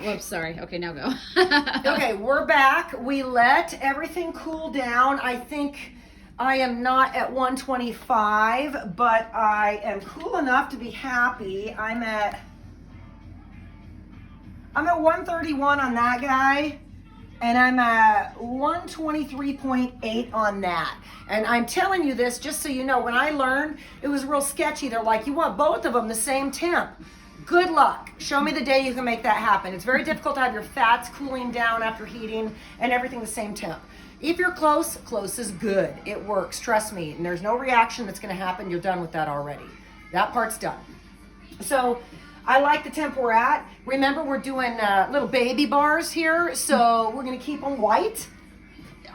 Whoops, sorry. Okay, now go. Okay, we're back. We let everything cool down. I think I am not at 125, but I am cool enough to be happy. I'm at 131 on that guy, and I'm at 123.8 on that. And I'm telling you this just so you know, when I learned, it was real sketchy. They're like, you want both of them the same temp. Good luck. Show me the day you can make that happen. It's very difficult to have your fats cooling down after heating and everything the same temp. If you're close, close is good. It works, trust me. And there's no reaction that's going to happen. You're done with that already. That part's done. So I like the temp we're at. Remember, we're doing little baby bars here, so we're going to keep them white.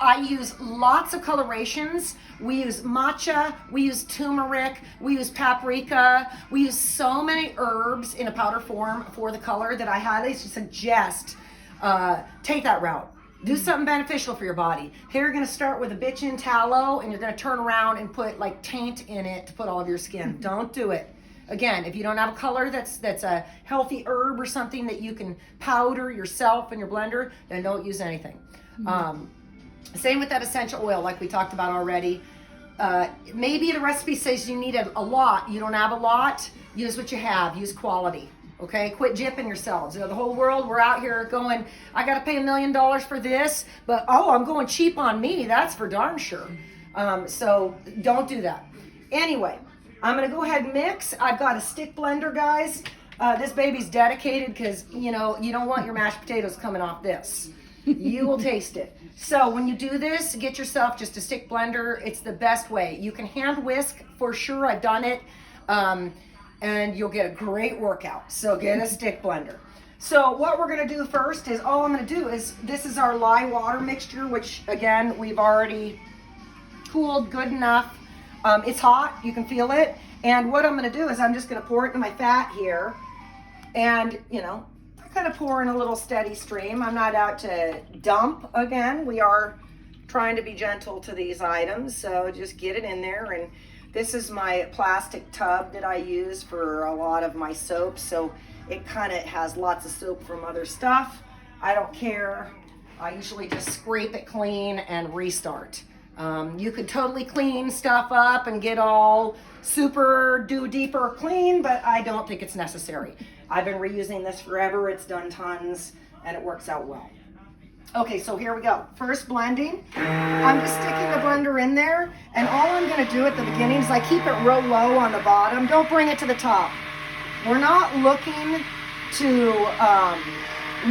I use lots of colorations. We use matcha, we use turmeric, we use paprika. We use so many herbs in a powder form for the color that I highly suggest take that route. Do something beneficial for your body. Here you're gonna start with a bitchin' tallow, and you're gonna turn around and put like taint in it to put all of your skin. Don't do it. Again, if you don't have a color that's a healthy herb or something that you can powder yourself in your blender, then don't use anything. Same with that essential oil, like we talked about already. Maybe the recipe says you need a lot. You don't have a lot. Use what you have. Use quality. Okay? Quit gypping yourselves. You know, the whole world, we're out here going, I got to pay $1 million for this, but I'm going cheap on me. That's for darn sure. So don't do that. Anyway, I'm going to go ahead and mix. I've got a stick blender, guys. This baby's dedicated because, you know, you don't want your mashed potatoes coming off this. You will taste it. So when you do this, get yourself just a stick blender. It's the best way. You can hand whisk for sure. I've done it. And you'll get a great workout. So get a stick blender. So what we're going to do first is, all I'm going to do is, this is our lye water mixture, which again, we've already cooled good enough. It's hot. You can feel it. And what I'm going to do is I'm just going to pour it in my fat here. And, you know, kind of pour in a little steady stream. I'm not out to dump again. We are trying to be gentle to these items, so just get it in there. And this is my plastic tub that I use for a lot of my soaps, so it kind of has lots of soap from other stuff. I don't care. I usually just scrape it clean and restart. You could totally clean stuff up and get all super deeper clean, but I don't think it's necessary. I've been reusing this forever. It's done tons and it works out well. Okay, so here we go. First blending. I'm just sticking the blender in there, and all I'm going to do at the beginning is I keep it real low on the bottom. Don't bring it to the top. We're not looking to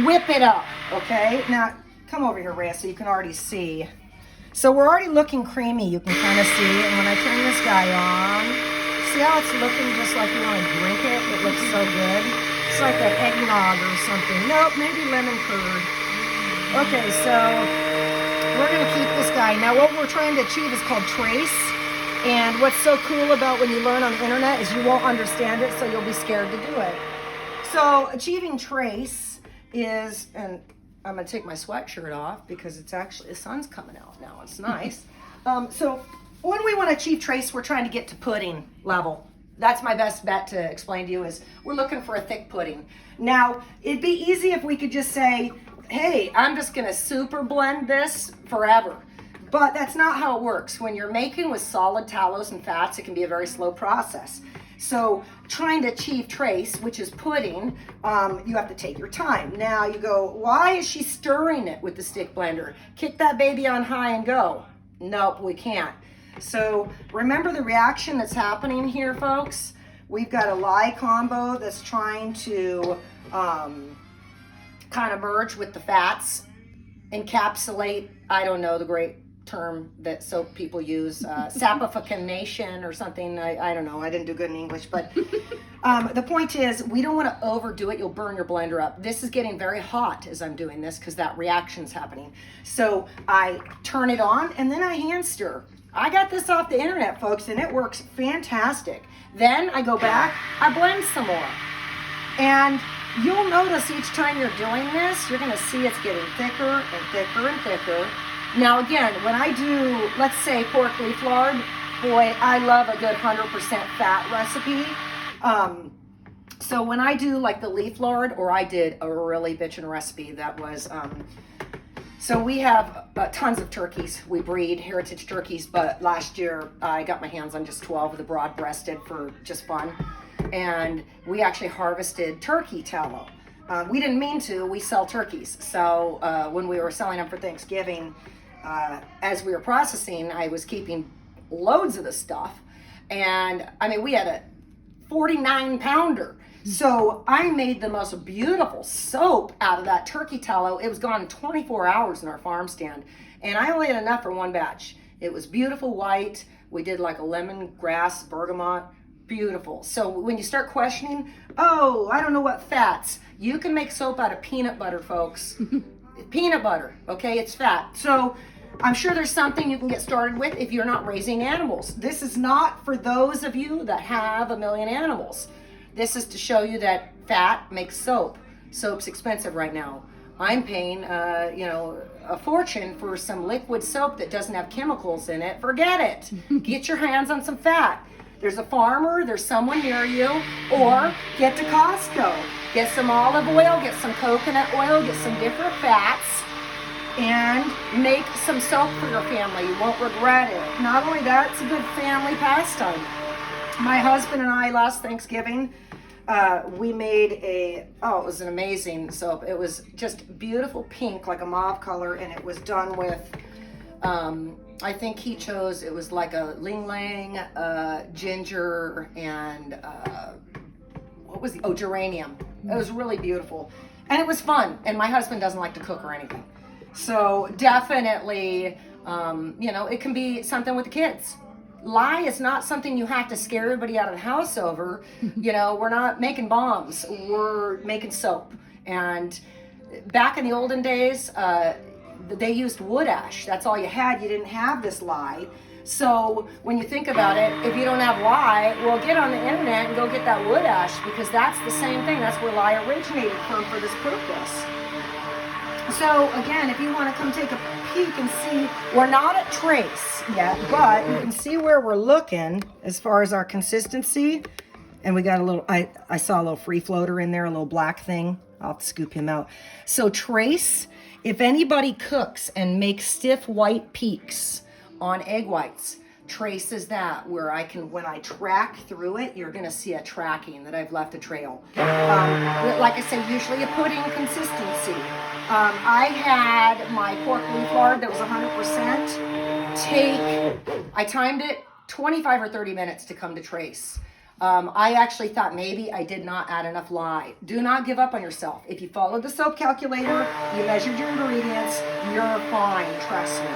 whip it up, okay? Now, come over here, Rhea, so you can already see. So we're already looking creamy, you can kind of see. And when I turn this guy on, see how it's looking just like you want to drink it? It looks so good. It's like an eggnog or something. Nope, maybe lemon curd. Okay, so we're going to keep this guy. Now what we're trying to achieve is called trace. And what's so cool about when you learn on the internet is you won't understand it, so you'll be scared to do it. So achieving trace is, and I'm going to take my sweatshirt off because it's actually, the sun's coming out now. It's nice. So when we want to achieve trace, we're trying to get to pudding level. That's my best bet to explain to you, is we're looking for a thick pudding. Now, it'd be easy if we could just say, hey, I'm just going to super blend this forever. But that's not how it works. When you're making with solid tallows and fats, it can be a very slow process. So trying to achieve trace, which is pudding, you have to take your time. Now you go, why is she stirring it with the stick blender? Kick that baby on high and go. Nope, we can't. So remember the reaction that's happening here, folks. We've got a lye combo that's trying to kind of merge with the fats, encapsulate, I don't know the great term that soap people use, saponification or something. I don't know. I didn't do good in English, but the point is we don't want to overdo it. You'll burn your blender up. This is getting very hot as I'm doing this because that reaction's happening. So I turn it on and then I hand stir. I got this off the internet, folks, and it works fantastic. Then I go back, I blend some more. And you'll notice each time you're doing this, you're going to see it's getting thicker and thicker and thicker. Now again, when I do, let's say pork leaf lard, boy, I love a good 100% fat recipe. So when I do like the leaf lard, or I did a really bitchin' recipe that was, so we have tons of turkeys. We breed heritage turkeys, but last year I got my hands on just 12 of the broad-breasted for just fun. And we actually harvested turkey tallow. We didn't mean to, we sell turkeys. So when we were selling them for Thanksgiving, as we were processing, I was keeping loads of the stuff. And I mean, we had a 49 pounder. So I made the most beautiful soap out of that turkey tallow. It was gone in 24 hours in our farm stand. And I only had enough for one batch. It was beautiful white. We did like a lemongrass, bergamot, beautiful. So when you start questioning, oh, I don't know what fats, you can make soap out of peanut butter, folks. Peanut butter, okay, it's fat. So I'm sure there's something you can get started with if you're not raising animals. This is not for those of you that have a million animals. This is to show you that fat makes soap. Soap's expensive right now. I'm paying, a fortune for some liquid soap that doesn't have chemicals in it. Forget it. Get your hands on some fat. There's a farmer, there's someone near you, or get to Costco. Get some olive oil, get some coconut oil, get some different fats, and make some soap for your family. You won't regret it. Not only that, it's a good family pastime. My husband and I last Thanksgiving, we made it was an amazing soap. It was just beautiful pink, like a mauve color, and it was done with, I think he chose, it was like a ling lang, ginger, and geranium. It was really beautiful. And it was fun. And my husband doesn't like to cook or anything. So definitely, it can be something with the kids. Lye is not something you have to scare everybody out of the house over. We're not making bombs. We're making soap. And back in the olden days, they used wood ash. That's all you had. You didn't have this lye. So when you think about it, if you don't have lye, well, get on the internet and go get that wood ash, because that's the same thing. That's where lye originated from for this purpose. So again, if you want to come take a peek and see, we're not at trace yet, but you can see where we're looking as far as our consistency. And we got a little, I saw a little free floater in there, a little black thing. I'll have to scoop him out. So trace, if anybody cooks and makes stiff white peaks on egg whites, trace is that, where when I track through it, you're gonna see a tracking that I've left a trail. Like I said, usually a pudding consistency. I had my pork leaf lard that was 100%. I timed it 25 or 30 minutes to come to trace. I actually thought maybe I did not add enough lye. Do not give up on yourself. If you followed the soap calculator, you measured your ingredients, you're fine, trust me.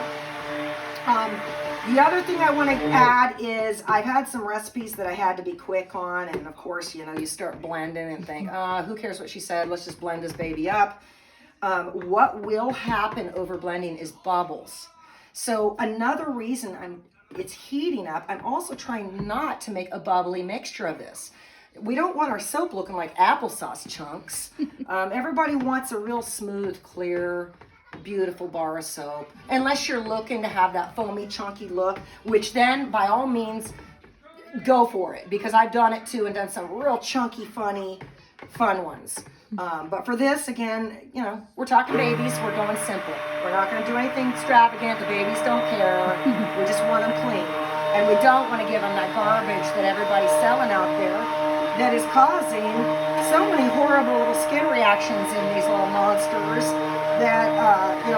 The other thing I want to add is I've had some recipes that I had to be quick on, and of course, you start blending and think, who cares what she said, let's just blend this baby up. What will happen over blending is bubbles. So another reason it's heating up, I'm also trying not to make a bubbly mixture of this. We don't want our soap looking like applesauce chunks. Everybody wants a real smooth, clear, beautiful bar of soap, unless you're looking to have that foamy, chunky look, which then by all means go for it, because I've done it too and done some real chunky, fun ones. But for this, again, we're talking babies, we're going simple. We're not going to do anything extravagant. The babies don't care. We just want them clean. And we don't want to give them that garbage that everybody's selling out there that is causing so many horrible little skin reactions in these little monsters that,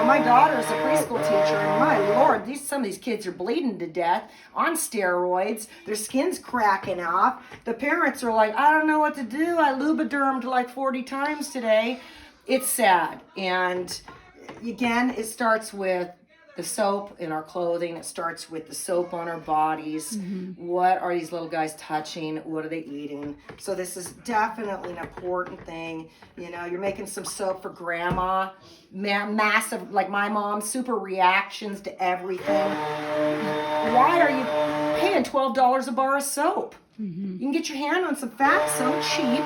my daughter is a preschool teacher, and my Lord, some of these kids are bleeding to death on steroids. Their skin's cracking off. The parents are like, I don't know what to do. I lubridermed like 40 times today. It's sad. And again, it starts with the soap in our clothing. It starts with the soap on our bodies. Mm-hmm. What are these little guys touching? What are they eating? So this is definitely an important thing. You're making some soap for grandma. Massive, like my mom, super reactions to everything. Why are you paying $12 a bar of soap? Mm-hmm. You can get your hand on some fat so cheap.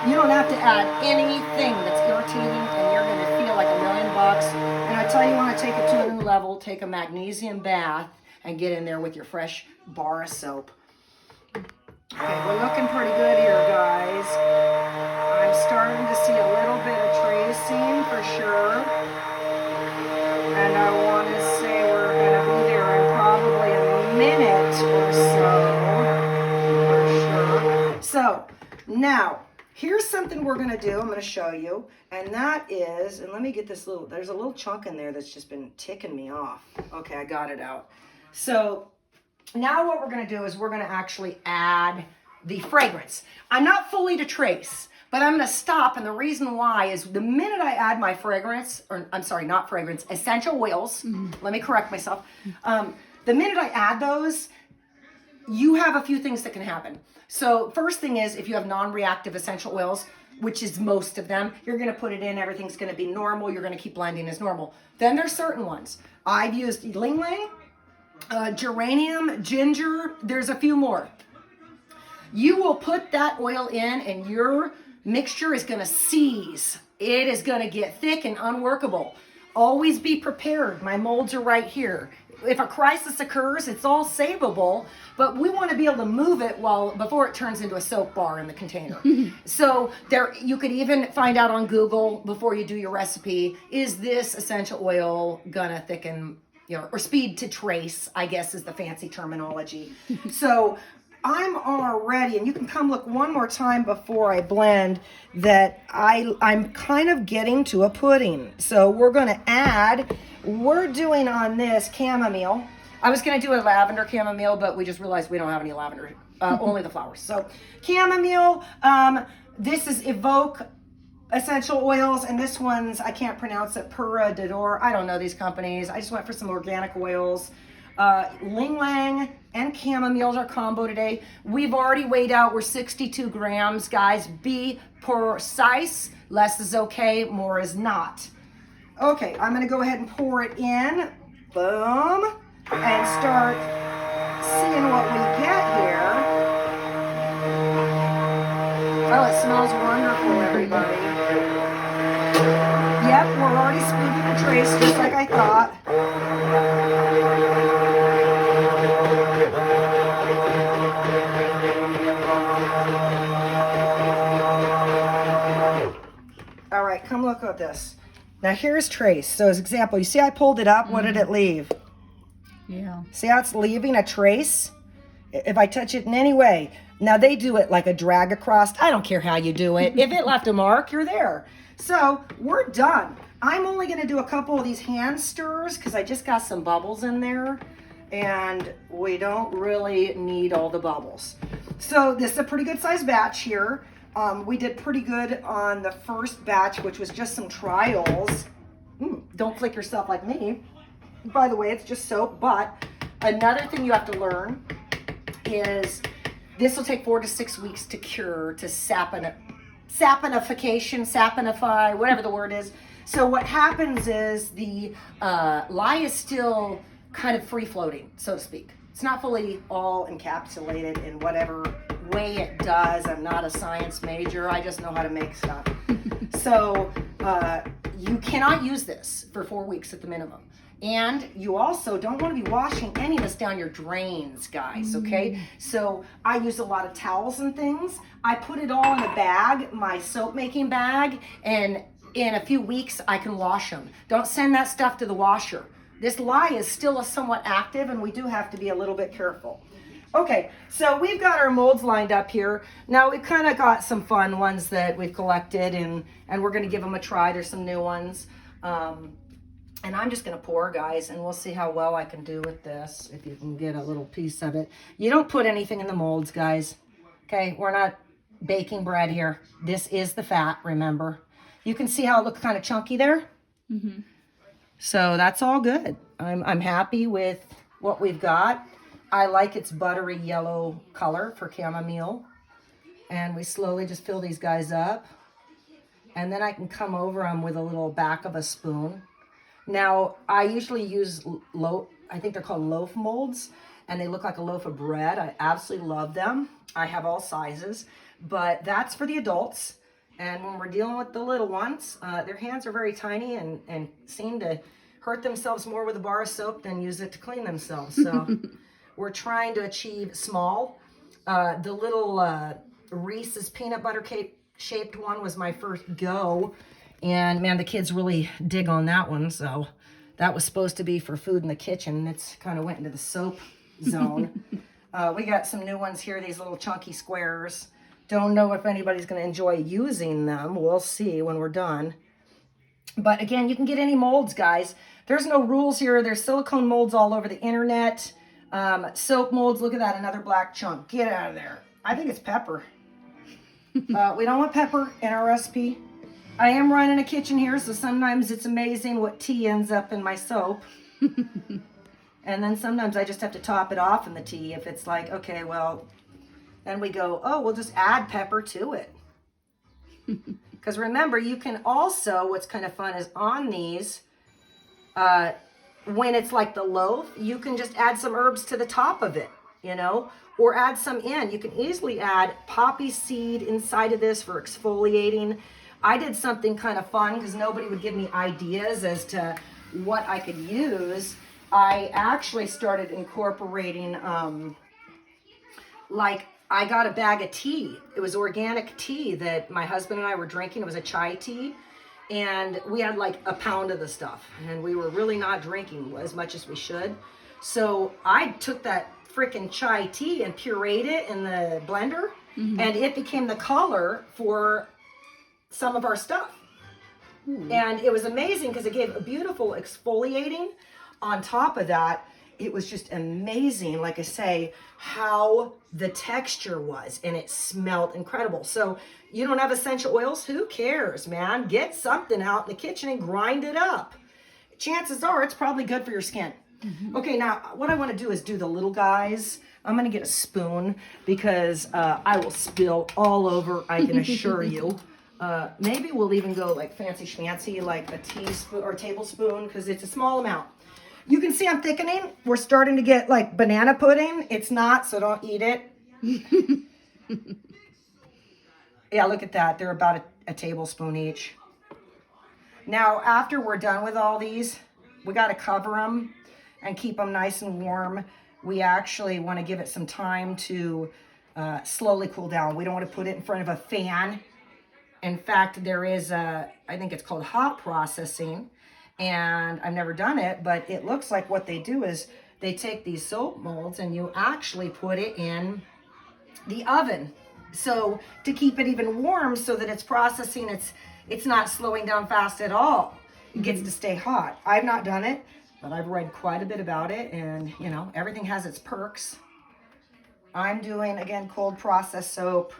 You don't have to add anything that's irritating, and you're going to feel like $1 million. And I tell you, want to take it to a new level, take a magnesium bath and get in there with your fresh bar of soap. Okay, we're looking pretty good here, guys. I'm starting to see a little bit of tracing for sure. And I want to say we're going to be there in probably a minute or so, for sure. So, now, here's something we're going to do. I'm going to show you. And that is, and let me get this little, there's a little chunk in there that's just been ticking me off. Okay, I got it out. So, now what we're going to do is we're going to actually add the fragrance. I'm not fully to trace, but I'm going to stop, and the reason why is the minute I add my fragrance, or I'm sorry, not fragrance, essential oils, let me correct myself. The minute I add those, you have a few things that can happen. So first thing is, if you have non-reactive essential oils, which is most of them, you're going to put it in, everything's going to be normal, you're going to keep blending as normal. Then there's certain ones. I've used ylang ylang, geranium, ginger, there's a few more. You will put that oil in and your mixture is going to seize. It is going to get thick and unworkable. Always be prepared. My molds are right here. If a crisis occurs, it's all savable, but we want to be able to move it before it turns into a soap bar in the container. So there, you could even find out on Google before you do your recipe, is this essential oil gonna thicken, or speed to trace, I guess is the fancy terminology. So I'm already, and you can come look one more time before I blend, that I'm kind of getting to a pudding. So we're going to add, we're doing on this chamomile. I was going to do a lavender chamomile, but we just realized we don't have any lavender, only the flowers. So chamomile, this is Evoke essential oils, and this one's, I can't pronounce it, Pura D'Or. I don't know these companies. I just went for some organic oils. Ylang ylang and chamomile are combo today. We've already weighed out, we're 62 grams, guys. Be precise. Less is okay, more is not. Okay, I'm gonna go ahead and pour it in. Boom. And start seeing what we get here. Oh, it smells wonderful, everybody. Yep, we're already speeding the trace just like I thought. All right, come look at this. Now here's trace. So as example, you see I pulled it up, what did it leave? Yeah. See how it's leaving a trace? If I touch it in any way. Now they do it like a drag across. I don't care how you do it. If it left a mark, you're there. So we're done. I'm only gonna do a couple of these hand stirs because I just got some bubbles in there and we don't really need all the bubbles. So this is a pretty good sized batch here. We did pretty good on the first batch, which was just some trials. Don't flick yourself like me. By the way, it's just soap, but another thing you have to learn is this will take 4 to 6 weeks to cure, to saponification, saponify, whatever the word is. So what happens is the lye is still kind of free floating, so to speak. It's not fully all encapsulated in whatever way it does. I'm not a science major. I just know how to make stuff. So you cannot use this for 4 weeks at the minimum. And you also don't want to be washing any of this down your drains, guys, okay? So I use a lot of towels and things. I put it all in a bag, my soap making bag, and in a few weeks I can wash them. Don't send that stuff to the washer. This lye is still somewhat active and we do have to be a little bit careful. Okay, so we've got our molds lined up here. Now we've kind of got some fun ones that we've collected and we're gonna give them a try. There's some new ones. And I'm just gonna pour, guys, and we'll see how well I can do with this, if you can get a little piece of it. You don't put anything in the molds, guys. Okay, we're not baking bread here. This is the fat, remember. You can see how it looks kind of chunky there? So that's all good. I'm happy with what we've got. I like its buttery yellow color for chamomile. And we slowly just fill these guys up. And then I can come over them with a little back of a spoon. Now, I usually use I think they're called loaf molds, and they look like a loaf of bread. I absolutely love them. I have all sizes, but that's for the adults. And when we're dealing with the little ones, their hands are very tiny and seem to hurt themselves more with a bar of soap than use it to clean themselves. So we're trying to achieve small. The little Reese's peanut butter cake shaped one was my first go. And man, the kids really dig on that one. So that was supposed to be for food in the kitchen. And it's kind of went into the soap zone. We got some new ones here, these little chunky squares. Don't know if anybody's going to enjoy using them. We'll see when we're done. But again, you can get any molds, guys. There's no rules here. There's silicone molds all over the internet. Soap molds. Look at that, another black chunk. Get out of there. I think it's pepper. We don't want pepper in our recipe. I am running a kitchen here, so sometimes it's amazing what tea ends up in my soap. And then sometimes I just have to top it off in the tea if it's like, okay, well, then we go, oh, we'll just add pepper to it. Because remember, you can also, what's kind of fun is on these, when it's like the loaf, you can just add some herbs to the top of it, you know, or add some in. You can easily add poppy seed inside of this for exfoliating. I did something kind of fun because nobody would give me ideas as to what I could use. I actually started incorporating, like, I got a bag of tea. It was organic tea that my husband and I were drinking. It was a chai tea. And we had like a pound of the stuff. And we were really not drinking as much as we should. So I took that freaking chai tea and pureed it in the blender. Mm-hmm. And it became the color for some of our stuff. And it was amazing because it gave a beautiful exfoliating. On top of that, it was just amazing, like I say, how the texture was, and it smelled incredible. So you don't have essential oils? Who cares, man? Get something out in the kitchen and grind it up. Chances are it's probably good for your skin. Mm-hmm. Okay, now what I want to do is do the little guys. I'm going to get a spoon because I will spill all over, I can assure you. Maybe we'll even go like fancy schmancy, like a teaspoon or tablespoon, because it's a small amount. You can see I'm thickening. We're starting to get like banana pudding. It's not, so don't eat it. Yeah, look at that. They're about a tablespoon each. Now, after we're done with all these, we got to cover them and keep them nice and warm. We actually want to give it some time to slowly cool down. We don't want to put it in front of a fan. In fact, there is I think it's called hot processing. And I've never done it, but it looks like what they do is they take these soap molds and you actually put it in the oven. So to keep it even warm so that it's processing, it's not slowing down fast at all. It gets to stay hot. I've not done it, but I've read quite a bit about it, and you know, everything has its perks. I'm doing, again, cold process soap.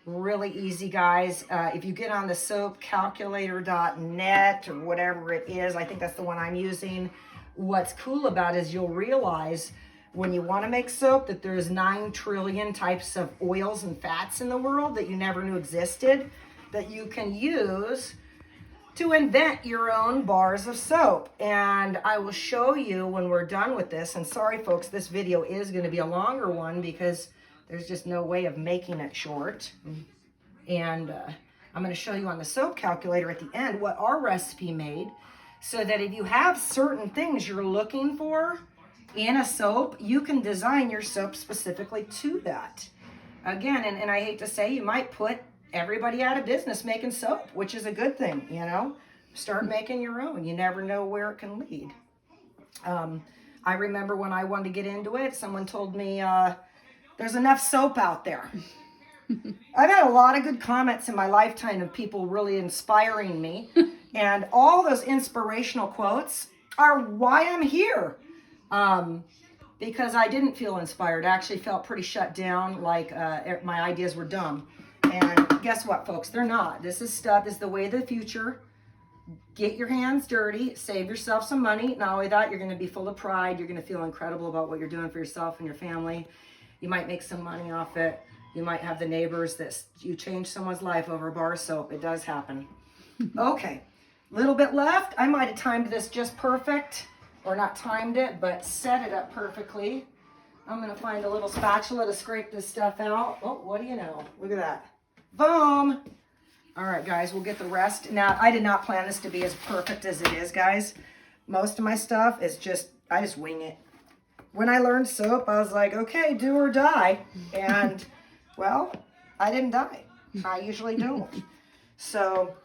Really easy, guys. If you get on the soapcalculator.net or whatever it is, I think that's the one I'm using. What's cool about it is you'll realize when you want to make soap that there's 9 trillion types of oils and fats in the world that you never knew existed that you can use to invent your own bars of soap. And I will show you when we're done with this. And sorry, folks, this video is going to be a longer one because there's just no way of making it short. And I'm going to show you on the soap calculator at the end what our recipe made, so that if you have certain things you're looking for in a soap, you can design your soap specifically to that. Again, and I hate to say, you might put everybody out of business making soap, which is a good thing, you know. Start making your own. You never know where it can lead. I remember when I wanted to get into it, someone told me, there's enough soap out there. I've had a lot of good comments in my lifetime of people really inspiring me. And all those inspirational quotes are why I'm here. Because I didn't feel inspired. I actually felt pretty shut down, like my ideas were dumb. And guess what, folks? They're not. This is the way of the future. Get your hands dirty. Save yourself some money. Not only that, you're going to be full of pride. You're going to feel incredible about what you're doing for yourself and your family. You might make some money off it. You might have the neighbors that you change someone's life over a bar of soap. It does happen. Okay, little bit left. I might have timed this just perfect, or not timed it, but set it up perfectly. I'm going to find a little spatula to scrape this stuff out. Oh, what do you know? Look at that. Boom. All right, guys, we'll get the rest. Now, I did not plan this to be as perfect as it is, guys. Most of my stuff is I just wing it. when I learned soap, I was like, okay, do or die. And, well, I didn't die. I usually don't. So,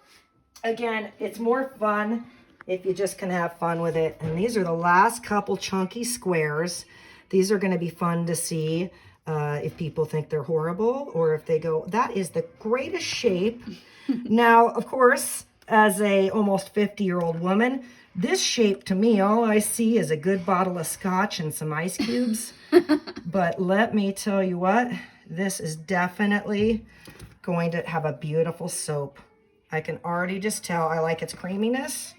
again, it's more fun if you just can have fun with it. And these are the last couple chunky squares. These are going to be fun to see if people think they're horrible or if they go, that is the greatest shape. Now, of course, as a almost 50-year-old woman, this shape to me, all I see is a good bottle of scotch and some ice cubes. But let me tell you what, this is definitely going to have a beautiful soap. I can already just tell. I like its creaminess.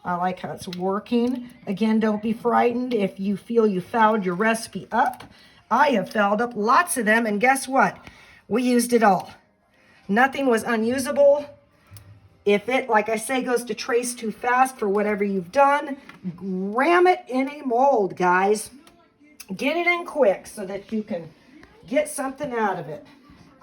I like how it's working. Again, don't be frightened if you feel you fouled your recipe up. I have fouled up lots of them, and guess what? We used it all. Nothing was unusable. If it, like I say, goes to trace too fast for whatever you've done, ram it in a mold, guys. Get it in quick so that you can get something out of it.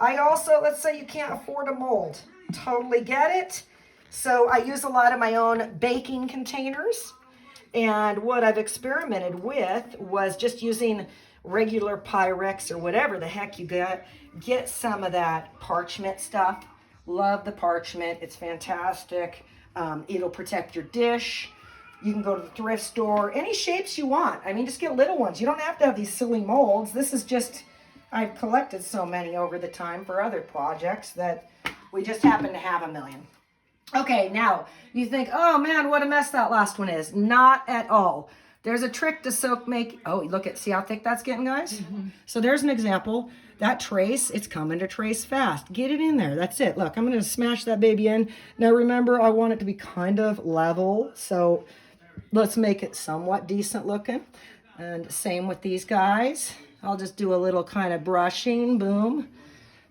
I also, let's say you can't afford a mold. Totally get it. So I use a lot of my own baking containers. And what I've experimented with was just using regular Pyrex or whatever the heck you got. Get some of that parchment stuff. Love the parchment. It's fantastic. It'll protect your dish. You can go to the thrift store. Any shapes you want. I mean, just get little ones. You don't have to have these silly molds. This is just, I've collected so many over the time for other projects that we just happen to have a million. Okay, now you think, oh man, what a mess that last one is. Not at all. There's a trick to soap make. Oh, look at, see how thick that's getting, guys? Mm-hmm. So there's an example. That trace, it's coming to trace fast. Get it in there. That's it. Look, I'm going to smash that baby in. Now remember, I want it to be kind of level. So let's make it somewhat decent looking. And same with these guys. I'll just do a little kind of brushing. Boom.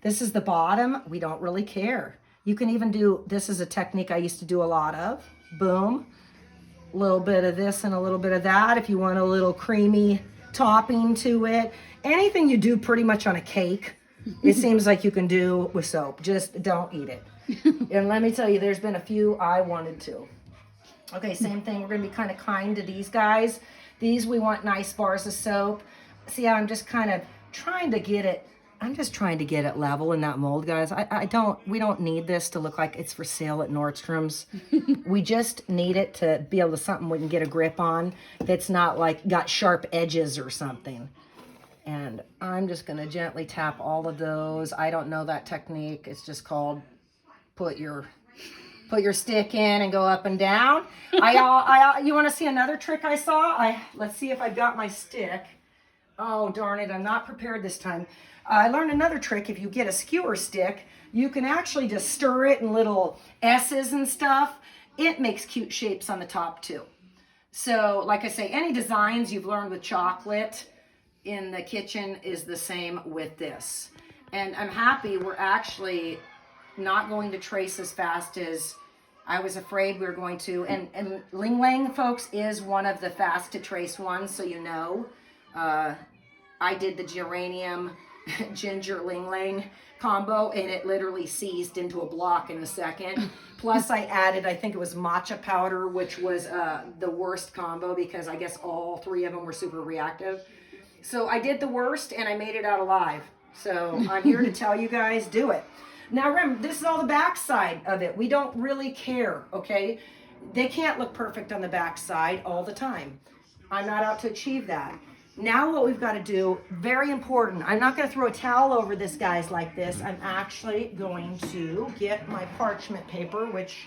This is the bottom. We don't really care. You can even do, this is a technique I used to do a lot of. Boom. A little bit of this and a little bit of that if you want a little creamy topping to it. Anything you do pretty much on a cake, it seems like you can do with soap. Just don't eat it. And let me tell you, there's been a few I wanted to. Okay, same thing. We're going to be kind of kind to these guys. These, we want nice bars of soap. See how I'm just kind of trying to get it. I'm just trying to get it level in that mold, guys. We don't need this to look like it's for sale at Nordstrom's. We just need it to be able to something we can get a grip on that's not like got sharp edges or something. And I'm just going to gently tap all of those. I don't know that technique. It's just called put your stick in and go up and down. You want to see another trick I saw? Let's see if I've got my stick. Oh, darn it. I'm not prepared this time. I learned another trick. If you get a skewer stick, you can actually just stir it in little S's and stuff. It makes cute shapes on the top too. So like I say, any designs you've learned with chocolate in the kitchen is the same with this. And I'm happy we're actually not going to trace as fast as I was afraid we were going to. And Ling Lang, folks, is one of the fast to trace ones, so you know. I did the geranium ginger Ling Lang combo and it literally seized into a block in a second. Plus I added, I think it was matcha powder, which was the worst combo because I guess all three of them were super reactive. So I did the worst and I made it out alive. So I'm here to tell you guys, do it. Now remember, this is all the back side of it. We don't really care, okay? They can't look perfect on the back side all the time. I'm not out to achieve that. Now what we've got to do, very important, I'm not going to throw a towel over this, guys, like this. I'm actually going to get my parchment paper, which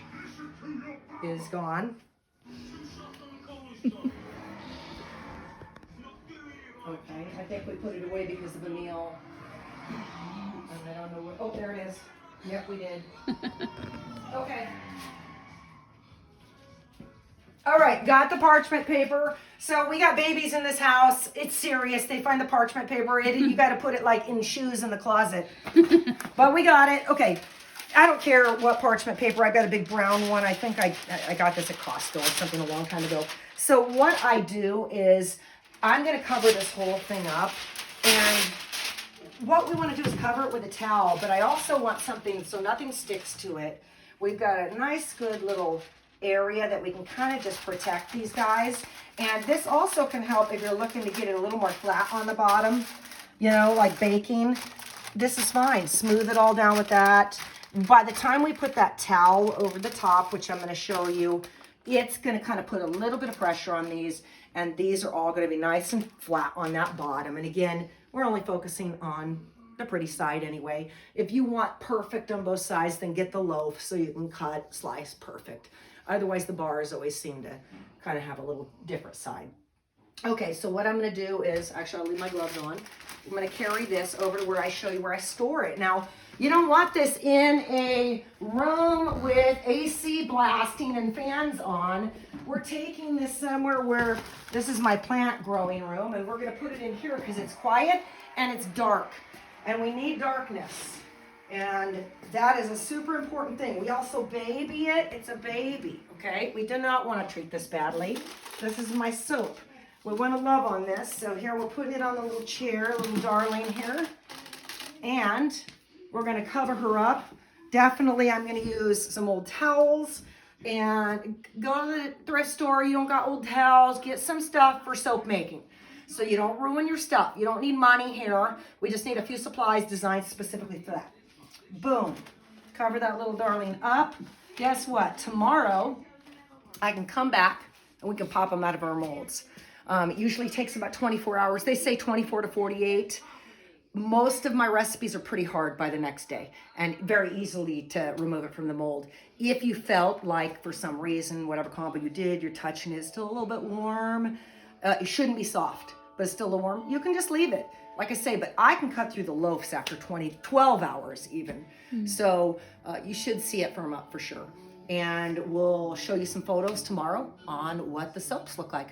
is gone. Okay, I think we put it away because of Emil. And I don't know where, oh, there it is. Yep, we did. Okay. All right, got the parchment paper. So we got babies in this house. It's serious. They find the parchment paper. You got to put it like in shoes in the closet. But we got it. Okay. I don't care what parchment paper. I got a big brown one. I think I got this at Costco or something a long time ago. So what I do is I'm going to cover this whole thing up. And what we want to do is cover it with a towel. But I also want something so nothing sticks to it. We've got a nice, good little area that we can kind of just protect these guys. And this also can help if you're looking to get it a little more flat on the bottom, you know, like baking. This is fine. Smooth it all down with that. By the time we put that towel over the top, which I'm going to show you, it's going to kind of put a little bit of pressure on these, and these are all going to be nice and flat on that bottom. And again, we're only focusing on the pretty side anyway. If you want perfect on both sides, then get the loaf so you can cut, slice perfect. Otherwise, the bars always seem to kind of have a little different side. Okay, so what I'm going to do is, actually I'll leave my gloves on. I'm going to carry this over to where I show you where I store it. Now, you don't want this in a room with AC blasting and fans on. We're taking this somewhere where, this is my plant growing room, and we're going to put it in here because it's quiet and it's dark. And we need darkness. And that is a super important thing. We also baby it. It's a baby, okay? We do not want to treat this badly. This is my soap. We want to love on this. So here we're putting it on the little chair, little darling here. And we're going to cover her up. Definitely I'm going to use some old towels. And go to the thrift store. You don't got old towels. Get some stuff for soap making, so you don't ruin your stuff. You don't need money here. We just need a few supplies designed specifically for that. Boom. Cover that little darling up. Guess what? Tomorrow, I can come back and we can pop them out of our molds. It usually takes about 24 hours. They say 24 to 48. Most of my recipes are pretty hard by the next day and very easily to remove it from the mold. If you felt like for some reason, whatever combo you did, you're touching it, it's still a little bit warm. It shouldn't be soft, but it's still a little warm. You can just leave it. Like I say, but I can cut through the loaves after 12 hours even. So you should see it firm up for sure. And we'll show you some photos tomorrow on what the soaps look like.